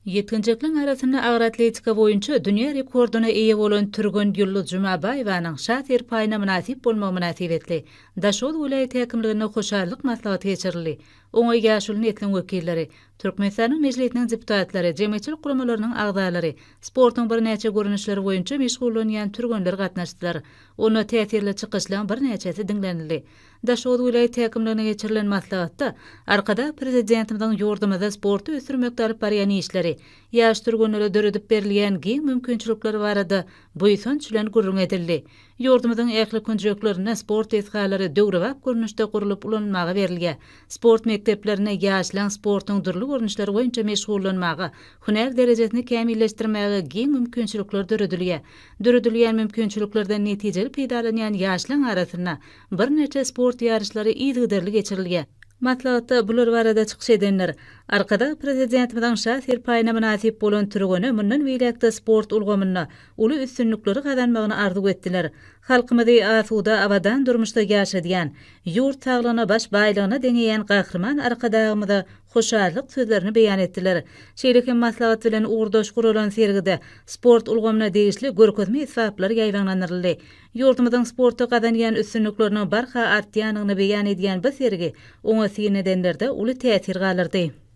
Yetkinjekliň arasynda ağır atletika boýunça dünýä rekorduna eýe bolan Türgün Ýulduz Jumabaýewanyň şatyr paýyna münasip bolmagy münasibetli Daşol welaýat häkimligine hoşarlyk maslahaty geçirildi. Oňa ýaşulyň etlen wekilleri, Turkmenistanyň mejlisiniň deputatlary, jemgyýetçilik guramalarynyň agdalary, sportyň bir näçe görünüşleri boýunça meşgullanýan türgünler gatnaşdylar. Onu täsirli çykyşlaryň bir näçesi diňlenildi. Daşol welaýat häkimligine geçirilen maslahatda arkada prezidentimiň ýordamyda sporty ösürmekde alyp barýan işleri, ýaş türgünlere döredip berilýän giň mümkinçilikleri barada buýsan çülen gurrun edildi. Ýordamyň ähli kunjeklerine sport esgalary döwrewap görnüşde gurulyp ulanmagy berilýär. Sport mekteplerine ýaşlaň sportyň durly görnüşleri boýunça meşgullanmagy, hüner derejesini kämilleşdirmäge giň mümkinçilikler döredilýär. Döredilýän mümkinçiliklerden netijeli peýdalanýan ýaşlaň arasyna bir neçe sport ýarışlary ýygyderli geçirilýär. Maslahatda bular barada çykyş edenler, arkada prezidentimiň şahyr paýyna münasip bolan türgüne mundan beýlekde sport ulgamyna uly üstünlikleri gazanmagyny arzu etdiler. Halkymyzy asuda abadan durmuşda ýaşadýan, ýurt saglygyna baş baýlygyna deňeýän gahrman arkadagymyza hoşarlyk sözlerini beýan etdiler. Şeýlekin maslahat bilen uğurdaş guralan sergide sport ulgamyna degişli görkezme esbaplar ýaýlanlanyryldy. Ýurtymyzyň sportda gazanýan üstünlikleriniň barha artýanyny beýan edýän bu sergi oňa syn edenlerde uly täsir galyrdy.